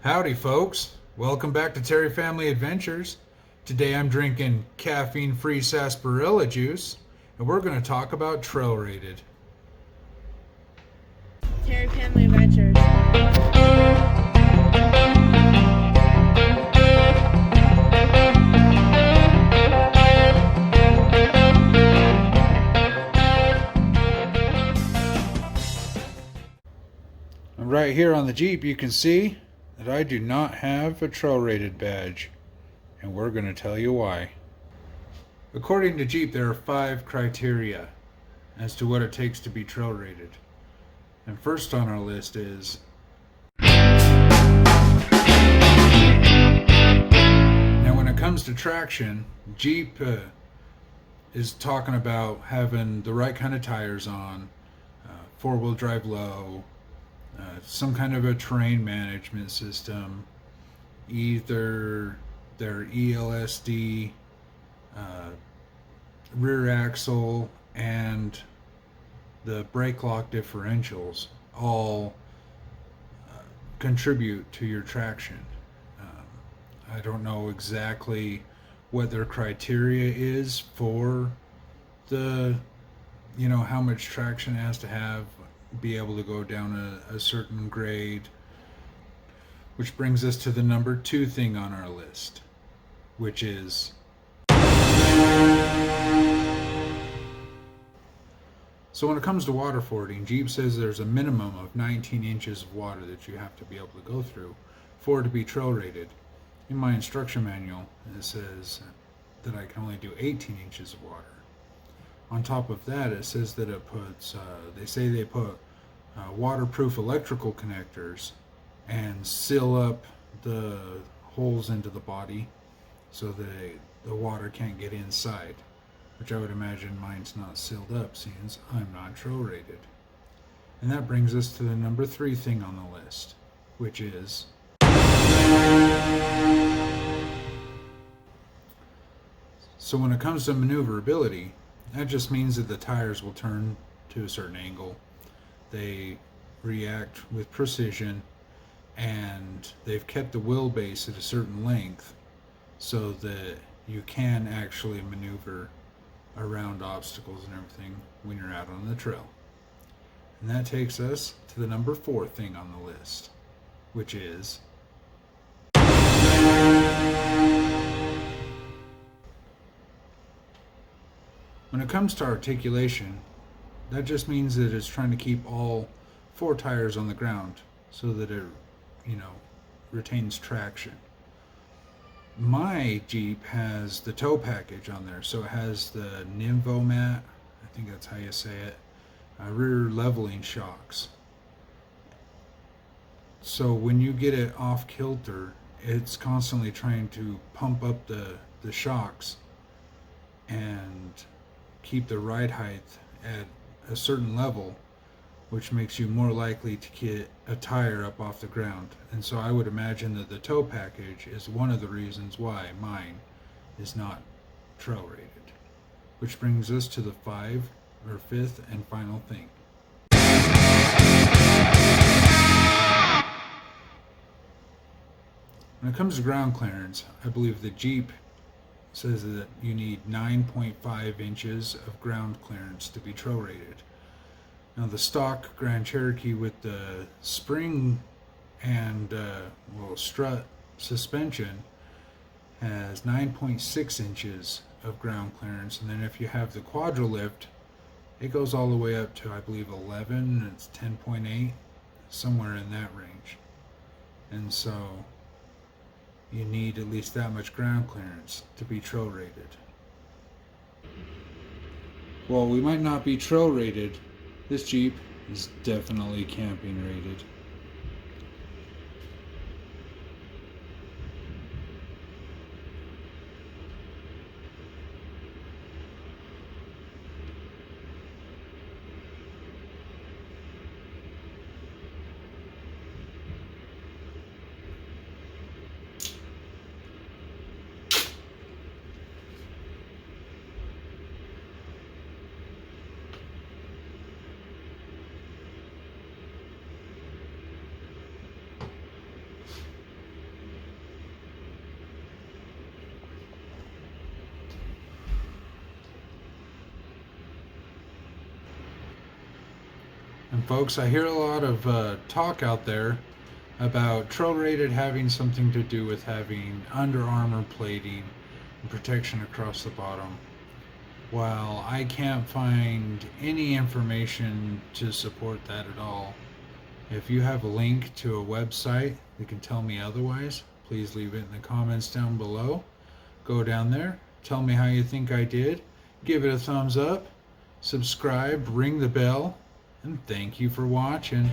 Howdy, folks. Welcome back to Terry Family Adventures. Today I'm drinking caffeine-free sarsaparilla juice, and we're going to talk about trail rated. Terry Family Adventures. And right here on the Jeep you can see that I do not have a trail rated badge, and we're going to tell you why. According to Jeep, there are 5 criteria as to what it takes to be trail rated. And first on our list is now when it comes to traction, Jeep is talking about having the right kind of tires on, 4-wheel drive low, some kind of a terrain management system, either their ELSD, rear axle, and the brake lock differentials all contribute to your traction. I don't know exactly what their criteria is for the, how much traction it has to have, be able to go down a certain grade, which brings us to the number 2 thing on our list, which is so when it comes to water fording, Jeep says there's a minimum of 19 inches of water that you have to be able to go through for it to be trail rated. In my instruction manual, it says that I can only do 18 inches of water. On top of that, it says that it puts, they put waterproof electrical connectors and seal up the holes into the body so that the water can't get inside, which I would imagine mine's not sealed up since I'm not trail rated. And that brings us to the number 3 thing on the list, which is so when it comes to maneuverability, that just means that the tires will turn to a certain angle, they react with precision, and they've kept the wheelbase at a certain length so that you can actually maneuver around obstacles and everything when you're out on the trail. And that takes us to the number 4 thing on the list, which is when it comes to articulation, that just means that it's trying to keep all 4 tires on the ground so that it, retains traction. My Jeep has the tow package on there, so it has the Nimvomat, I think that's how you say it, rear leveling shocks. So when you get it off kilter, it's constantly trying to pump up the shocks and keep the ride height at a certain level, which makes you more likely to get a tire up off the ground. And so I would imagine that the tow package is one of the reasons why mine is not trail rated. Which brings us to the 5th and final thing. When it comes to ground clearance, I believe the Jeep says that you need 9.5 inches of ground clearance to be trail rated. Now the stock Grand Cherokee with the spring and strut suspension has 9.6 inches of ground clearance, and then if you have the quadrilift, it goes all the way up to, I believe, 11. It's 10.8, somewhere in that range. And so you need at least that much ground clearance to be trail rated. While we might not be trail rated, this Jeep is definitely camping rated. And folks, I hear a lot of talk out there about trail rated having something to do with having Under Armour plating and protection across the bottom. While I can't find any information to support that at all, if you have a link to a website that can tell me otherwise, please leave it in the comments down below. Go down there, tell me how you think I did, give it a thumbs up, subscribe, ring the bell, and thank you for watching.